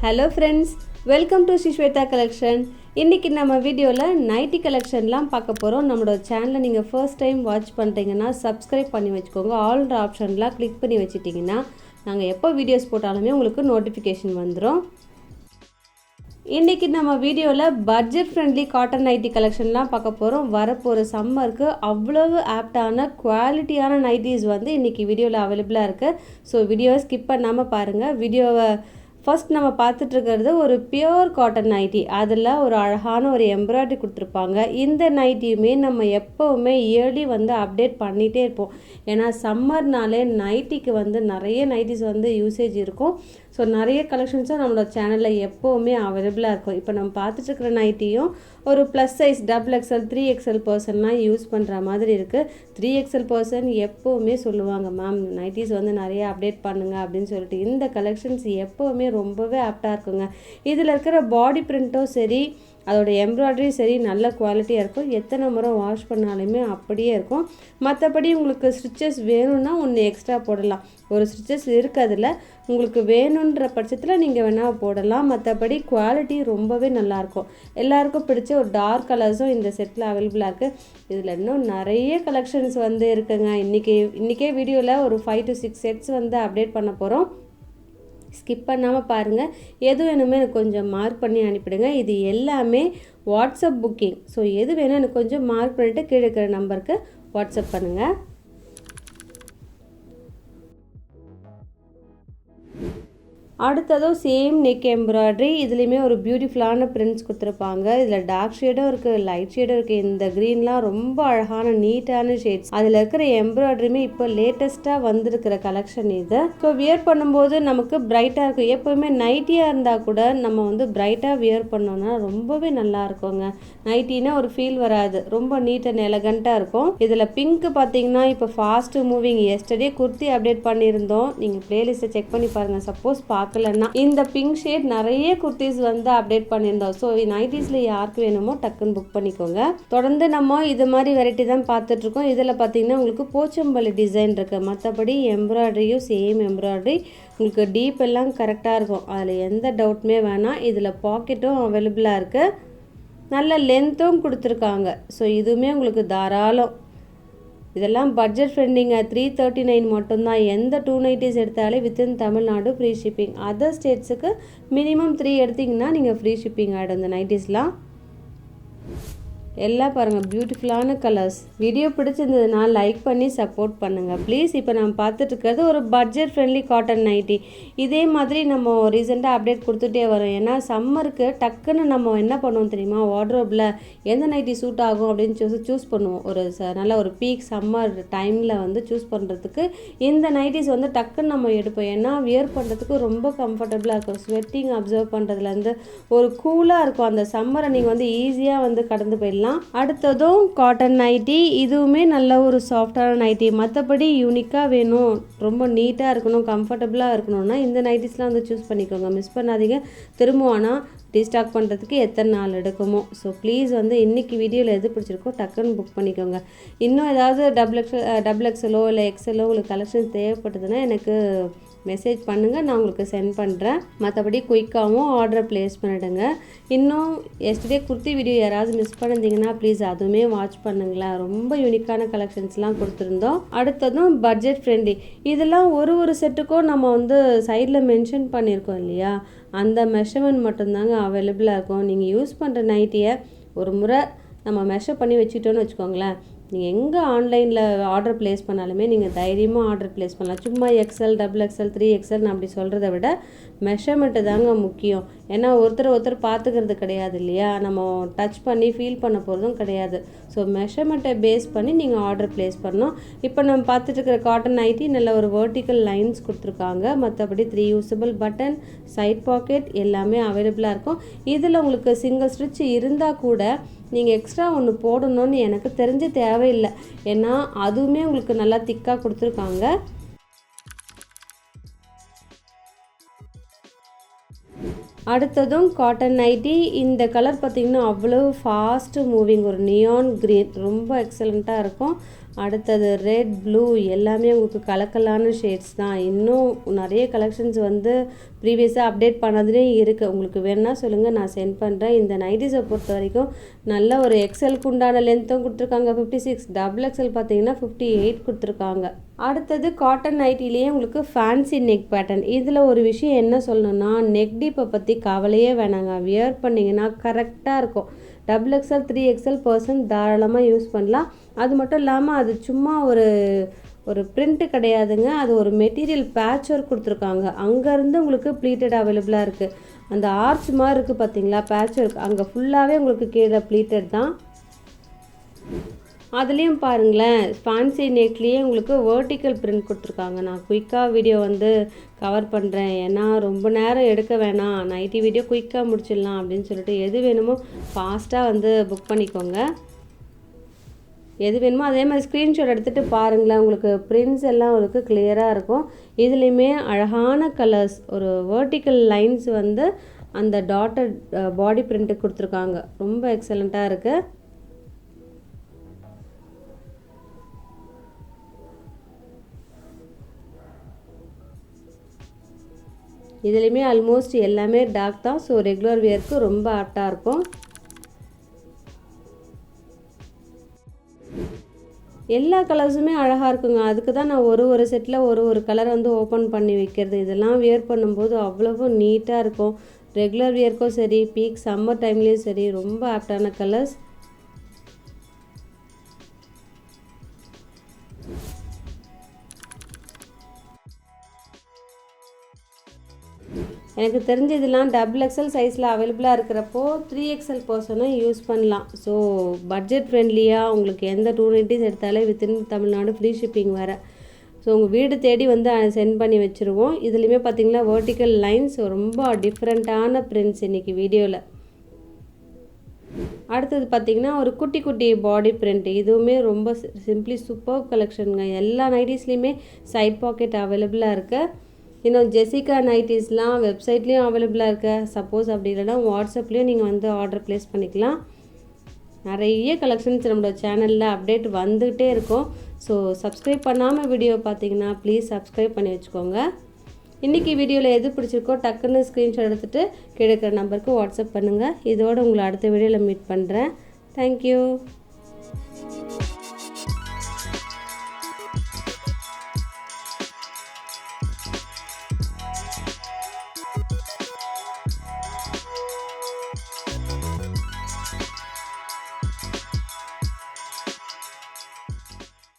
Hello friends, welcome to Sri Swetha collection. இன்றைக்கி நம்ம வீடியோவில் நைட்டி கலெக்ஷன்லாம் பார்க்க போகிறோம். நம்மளோட சேனலை நீங்கள் ஃபர்ஸ்ட் டைம் வாட்ச் பண்ணுறீங்கன்னா சப்ஸ்கிரைப் பண்ணி வச்சுக்கோங்க. ஆல்ன்ற ஆப்ஷன்லாம் கிளிக் பண்ணி வச்சுட்டிங்கன்னா நாங்கள் எப்போ வீடியோஸ் போட்டாலுமே உங்களுக்கு நோட்டிஃபிகேஷன் வந்துடும். இன்றைக்கி நம்ம வீடியோவில் பட்ஜெட் ஃப்ரெண்ட்லி காட்டன் நைட்டி கலெக்ஷன்லாம் பார்க்க போகிறோம். வரப்போகிற சம்மருக்கு அவ்வளவு ஆப்டான குவாலிட்டியான நைட்டிஸ் வந்து இன்றைக்கி வீடியோவில் அவைலபிளாக இருக்குது. ஸோ வீடியோவை ஸ்கிப் பண்ணாமல் பாருங்கள். வீடியோவை ஃபர்ஸ்ட் நம்ம பார்த்துட்ருக்கிறது ஒரு பியோர் காட்டன் நைட்டி. அதில் ஒரு அழகான ஒரு எம்ப்ராய்டரி கொடுத்துருப்பாங்க. இந்த நைட்டியுமே நம்ம எப்போவுமே இயர்லி வந்து அப்டேட் பண்ணிகிட்டே இருப்போம். ஏன்னா சம்மர்னாலே நைட்டிக்கு வந்து நிறைய நைட்டிஸ் வந்து யூசேஜ் இருக்கும். ஸோ நிறைய கலெக்ஷன்ஸும் நம்மளோட சேனலில் எப்போவுமே அவைலபிளாக இருக்கும். இப்போ நம்ம பார்த்துட்ருக்கிற நைட்டியும் ஒரு ப்ளஸ் சைஸ் XXL 3XL பர்சன்லாம் யூஸ் பண்ணுற மாதிரி இருக்குது. 3XL பர்சன் எப்போவுமே சொல்லுவாங்க, மேம் நைட்டிஸ் வந்து நிறைய அப்டேட் பண்ணுங்கள் அப்படின்னு சொல்லிட்டு. இந்த கலெக்ஷன்ஸ் எப்போவுமே ரொம்பவே ஆப்டாக இருக்குங்க. இதில் இருக்கிற பாடி பிரிண்ட்டும் சரி, அதோட எம்ப்ராய்டரி சரி, நல்ல குவாலிட்டியாக இருக்கும். எத்தனை முறை வாஷ் பண்ணாலுமே அப்படியே இருக்கும். மற்றபடி உங்களுக்கு ஸ்டிச்சஸ் வேணும்னா ஒன்று எக்ஸ்ட்ரா போடலாம். ஒரு ஸ்டிச்சஸ் இருக்கிறதுல உங்களுக்கு வேணுன்ற பட்சத்தில் நீங்கள் வேணால் போடலாம். மற்றபடி குவாலிட்டி ரொம்பவே நல்லாயிருக்கும். எல்லாருக்கும் பிடிச்ச ஒரு டார்க் கலர்ஸும் இந்த செட்டில் அவைலபிளாக இருக்குது. இதில் இன்னும் நிறைய கலெக்ஷன்ஸ் வந்து இருக்குங்க. இன்றைக்கே வீடியோவில் ஒரு 5 to 6 செட்ஸ் வந்து அப்டேட் பண்ண போகிறோம். ஸ்கிப் பண்ணாமல் பாருங்கள். எது வேணுமே எனக்கு கொஞ்சம் மார்க் பண்ணி அனுப்பிடுங்க. இது எல்லாமே வாட்ஸ்அப் புக்கிங். ஸோ எது வேணும் எனக்கு கொஞ்சம் மார்க் பண்ணிவிட்டு கீழே இருக்கிற நம்பருக்கு வாட்ஸ்அப் பண்ணுங்கள். அடுத்ததும் சேம் நெக் எம்ப்ராய்டரி. இதுலேயுமே ஒரு பியூட்டிஃபுல்லான பிரிண்ட்ஸ் கொடுத்துருப்பாங்க. இதில் டார்க் ஷேடும் இருக்குது, லைட் ஷேடும் இருக்குது. இந்த க்ரீன்லாம் ரொம்ப அழகான நீட்டான ஷேட்ஸ். அதில் இருக்கிற எம்ப்ராய்டரியுமே இப்போ லேட்டஸ்ட்டாக வந்திருக்கிற கலெக்ஷன் இது. ஸோ வியர் பண்ணும்போது நமக்கு பிரைட்டாக இருக்கும். எப்போவுமே நைட்டியாக இருந்தால் கூட நம்ம வந்து பிரைட்டாக வியர் பண்ணோன்னா ரொம்பவே நல்லா இருக்குங்க. நைட்டினா ஒரு ஃபீல் வராது, ரொம்ப நீட் அண்ட் எலகண்ட்டாக இருக்கும். இதில் பிங்க் பார்த்தீங்கன்னா இப்போ fast moving. Yesterday kurti update பண்ணியிருந்தோம், நீங்கள் பிளேலிஸ்ட்டை செக் பண்ணி பாருங்கள். சப்போஸ் பார்க்கலன்னா இந்த பிங்க் ஷேட் நிறைய குர்த்திஸ் வந்து அப்டேட் பண்ணியிருந்தோம். ஸோ நைட்டிஸில் யாருக்கு வேணுமோ டக்குன்னு புக் பண்ணிக்கோங்க. தொடர்ந்து நம்ம இது மாதிரி வெரைட்டி தான் பார்த்துட்ருக்கோம். இதில் பார்த்தீங்கன்னா உங்களுக்கு போச்சம்பள்ளி டிசைன் இருக்குது. மற்றபடி எம்ப்ராய்டரியும் சேம் எம்ப்ராய்டரி. உங்களுக்கு டீப் எல்லாம் கரெக்டாக இருக்கும், அதில் எந்த டவுட்டுமே வேணாம். இதில் பாக்கெட்டும் அவைலபிளாக இருக்குது, நல்ல லென்த்தும் கொடுத்துருக்காங்க. ஸோ இதுவுமே உங்களுக்கு தாராளம். இதெல்லாம் பட்ஜெட் ஃப்ரெண்டிங்க. 339 மட்டும்தான். எந்த 2 நைட்டிஸ் எடுத்தாலே within Tamil Nadu free shipping. Other ஸ்டேட்ஸுக்கு மினிமம் 3 எடுத்திங்கன்னா நீங்கள் ஃப்ரீ ஷிப்பிங் ஆகிடும். இந்த நைட்டிஸ்லாம் எல்லாம் பாருங்கள், பியூட்டிஃபுல்லான கலர்ஸ். வீடியோ பிடிச்சிருந்ததுன்னா லைக் பண்ணி சப்போர்ட் பண்ணுங்கள் ப்ளீஸ். இப்போ நம்ம பார்த்துட்ருக்கிறது ஒரு பட்ஜெட் ஃப்ரெண்ட்லி காட்டன் நைட்டி. இதே மாதிரி நம்ம ரீசெண்டாக அப்டேட் கொடுத்துட்டே வரோம். ஏன்னா சம்மருக்கு டக்குன்னு நம்ம என்ன பண்ணுவோம் தெரியுமா, வார்ட்ரோப்பில் எந்த நைட்டி சூட் ஆகும் அப்படின்னு சூஸ் பண்ணுவோம். ஒரு நல்ல ஒரு பீக் சம்மர் டைமில் வந்து சூஸ் பண்ணுறதுக்கு இந்த நைட்டிஸ் வந்து டக்குன்னு நம்ம எடுப்போம். ஏன்னா வியர் பண்ணுறதுக்கு ரொம்ப கம்ஃபர்டபுளாக இருக்கும். ஸ்வெட்டிங் அப்சர்வ் பண்ணுறதுலேருந்து ஒரு கூலாக இருக்கும். அந்த சம்மரை நீங்கள் வந்து ஈஸியாக வந்து கடந்து போயிடலாம். அடுத்ததும் காட்டன் நைட்டி. இதுவுமே நல்ல ஒரு சாஃப்டான நைட்டி. மற்றபடி யூனிக்காக வேணும், ரொம்ப நீட்டாக இருக்கணும், கம்ஃபர்டபுளாக இருக்கணும்னா இந்த நைட்டிஸ்லாம் வந்து சூஸ் பண்ணிக்கோங்க. மிஸ் பண்ணாதீங்க. திரும்ப ஆனால் ரீஸ்டாக் பண்ணுறதுக்கு எத்தனை நாள் எடுக்குமோ. ஸோ ப்ளீஸ் வந்து இன்றைக்கி வீடியோவில் எது பிடிச்சிருக்கோ டக்குன்னு புக் பண்ணிக்கோங்க. இன்னும் ஏதாவது XXL இல்லை XL உங்களுக்கு கலெக்ஷன் தேவைப்பட்டதுன்னா எனக்கு மெசேஜ் பண்ணுங்கள், நான் உங்களுக்கு சென்ட் பண்ணுறேன். மற்றபடி குயிக்காகவும் ஆர்டரை ப்ளேஸ் பண்ணிவிடுங்க. இன்னும் எஸ்டர்டே குர்த்தி வீடியோ யாராவது மிஸ் பண்ணியிருந்தீங்கன்னா ப்ளீஸ் அதுவுமே வாட்ச் பண்ணுங்களேன். ரொம்ப யூனிக்கான கலெக்ஷன்ஸ்லாம் கொடுத்துருந்தோம். அடுத்ததும் பட்ஜெட் ஃப்ரெண்ட்லி. இதெல்லாம் ஒரு செட்டுக்கும் நம்ம வந்து சைடில் மென்ஷன் பண்ணியிருக்கோம் இல்லையா, அந்த மெஷர்மெண்ட் மட்டும்தாங்க அவைலபிளாக இருக்கும். நீங்கள் யூஸ் பண்ணுற நைட்டியை ஒரு முறை நம்ம மெஷர் பண்ணி வச்சுட்டோன்னு வச்சுக்கோங்களேன், நீங்கள் எங்கே ஆன்லைனில் ஆர்டர் ப்ளேஸ் பண்ணாலுமே நீங்கள் தைரியமாக ஆர்டர் ப்ளேஸ் பண்ணலாம். சும்மா XL XXL 3XL அப்படி சொல்கிறத விட மெஷர்மெண்ட்டு தாங்க முக்கியம். ஏன்னா ஒருத்தர் பார்த்துக்கிறது கிடையாது இல்லையா, நம்ம டச் பண்ணி ஃபீல் பண்ண போகிறதும் கிடையாது. ஸோ மெஷர்மெண்ட்டை பேஸ் பண்ணி நீங்கள் ஆர்டர் ப்ளேஸ் பண்ணணும். இப்போ நம்ம பார்த்துட்டு இருக்கிற காட்டன் நைட்டி நல்ல ஒரு வெர்டிக்கல் லைன்ஸ் கொடுத்துருக்காங்க. மற்றபடி 3 யூஸபிள் பட்டன், சைட் பாக்கெட் எல்லாமே அவைலபிளாக இருக்கும். இதில் உங்களுக்கு சிங்கிள் ஸ்டிச் இருந்தால் கூட நீங்கள் எக்ஸ்ட்ரா ஒன்று போடணும்னு எனக்கு தெரிஞ்ச தேவையில்லை. ஏன்னா அதுவுமே உங்களுக்கு நல்லா திக்காக கொடுத்துருக்காங்க. அடுத்ததும் காட்டன் நைட்டி. இந்த கலர் பார்த்திங்கன்னா அவ்வளோ ஃபாஸ்ட்டு மூவிங், ஒரு நியான் க்ரீன், ரொம்ப எக்ஸலண்ட்டாக இருக்கும். அடுத்தது ரெட், ப்ளூ எல்லாமே உங்களுக்கு கலக்கலான ஷேட்ஸ் தான். இன்னும் நிறைய கலெக்ஷன்ஸ் வந்து ப்ரீவியஸாக அப்டேட் பண்ணதுலேயே இருக்குது. உங்களுக்கு வேணுன்னா சொல்லுங்கள், நான் சென்ட் பண்ணுறேன். இந்த நைட்டிஸை பொறுத்த வரைக்கும் நல்ல ஒரு எக்ஸலுக்கு உண்டான லென்த்தும் கொடுத்துருக்காங்க 56, டபுள் எக்ஸல் பார்த்தீங்கன்னா 58 கொடுத்துருக்காங்க. அடுத்தது காட்டன் நைட்டிலேயே உங்களுக்கு ஃபேன்சி நெக் பேட்டர்ன். இதில் ஒரு விஷயம் என்ன சொல்லணும்னா, நெக் டீப்பை பற்றி கவலையே வேணாங்க. வியர் பண்ணிங்கன்னா கரெக்டாக இருக்கும். டபுள் எக்ஸல் 3XL பர்சன் தாராளமாக யூஸ் பண்ணலாம். அது மட்டும் இல்லாமல் அது சும்மா ஒரு பிரிண்ட்டு கிடையாதுங்க, அது ஒரு மெட்டீரியல் பேட்ச் ஒர்க் கொடுத்துருக்காங்க. அங்கேருந்து உங்களுக்கு ப்ளீட்டட் அவைலபிளாக இருக்குது. அந்த ஆர்ச் மாதிரி இருக்குது பார்த்தீங்களா, பேட்ச் ஒர்க், அங்கே ஃபுல்லாகவே உங்களுக்கு கீழே ப்ளீட்டட் தான். அதுலேயும் பாருங்களேன், ஃபேன்சி நெக்லேயே உங்களுக்கு வேர்ட்டிக்கல் பிரிண்ட் கொடுத்துருக்காங்க. நான் குயிக்காக வீடியோ வந்து கவர் பண்ணுறேன், ஏன்னா ரொம்ப நேரம் எடுக்க வேணாம், நைட்டி வீடியோ குயிக்காக முடிச்சிடலாம் அப்படின்னு சொல்லிட்டு எது வேணுமோ ஃபாஸ்ட்டாக வந்து புக் பண்ணிக்கோங்க. எது வேணுமோ அதே மாதிரி ஸ்க்ரீன்ஷாட் எடுத்துகிட்டு பாருங்களேன், உங்களுக்கு பிரிண்ட்ஸ் எல்லாம் உங்களுக்கு கிளியராக இருக்கும். இதுலேயுமே அழகான கலர்ஸ், ஒரு வேர்ட்டிக்கல் லைன்ஸ் வந்து அந்த டாட்டட் பாடி பிரிண்ட்டு கொடுத்துருக்காங்க. ரொம்ப எக்ஸலண்ட்டாக இருக்குது. இதுலேயுமே ஆல்மோஸ்ட் எல்லாமே டார்க் தான், ஸோ ரெகுலர் வியருக்கு ரொம்ப ஆப்டாக இருக்கும். எல்லா கலர்ஸுமே அழகாக இருக்குங்க. அதுக்கு தான் நான் ஒரு செட்டில் ஒரு கலர் வந்து ஓப்பன் பண்ணி வைக்கிறது. இதெல்லாம் வியர் பண்ணும்போது அவ்வளவு நீட்டாக இருக்கும். ரெகுலர் வியருக்கும் சரி, பீக் சம்மர் டைம்லேயும் சரி, ரொம்ப ஆப்டான கலர்ஸ். எனக்கு தெரிஞ்ச இதெல்லாம் டபுள் எக்ஸல் சைஸில் அவைலபிளாக இருக்கிறப்போ 3XL பர்சனும் யூஸ் பண்ணலாம். ஸோ பட்ஜெட் ஃப்ரெண்ட்லியாக உங்களுக்கு எந்த 290s எடுத்தாலே வித்தின் தமிழ்நாடு ஃப்ரீ ஷிப்பிங் வேறு. ஸோ உங்கள் வீடு தேடி வந்து சென்ட் பண்ணி வச்சுருவோம். இதுலேயுமே பார்த்திங்கன்னா வேர்ட்டிக்கல் லைன்ஸ், ரொம்ப டிஃப்ரெண்ட்டான பிரிண்ட்ஸ் இன்றைக்கி வீடியோவில். அடுத்தது பார்த்திங்கன்னா ஒரு குட்டி குட்டி பாடி பிரிண்ட். இதுவுமே ரொம்ப சிம்பிளி சூப்பர் கலெக்ஷனுங்க. எல்லா நைட்டிஸ்லேயுமே சைட் பாக்கெட் அவைலபிளாக இருக்குது. இன்னும் ஜெசிகா நைட்டிஸ்லாம் வெப்சைட்லேயும் அவைலபிளாக இருக்குது. சப்போஸ் அப்படி இல்லைனா வாட்ஸ்அப்லேயும் நீங்கள் வந்து ஆர்டர் ப்ளேஸ் பண்ணிக்கலாம். நிறைய கலெக்ஷன்ஸ் நம்மளோட சேனலில் அப்டேட் வந்துகிட்டே இருக்கும். ஸோ சப்ஸ்கிரைப் பண்ணாமல் வீடியோ பார்த்தீங்கன்னா ப்ளீஸ் சப்ஸ்கிரைப் பண்ணி வச்சுக்கோங்க. இன்றைக்கி வீடியோவில் எது பிடிச்சிருக்கோ டக்குன்னு ஸ்க்ரீன்ஷாட் எடுத்துகிட்டு கீழே இருக்கிற நம்பருக்கு வாட்ஸ்அப் பண்ணுங்கள். இதோடு உங்களை அடுத்த வீடியோவில் மீட் பண்ணுறேன். தேங்க்யூ.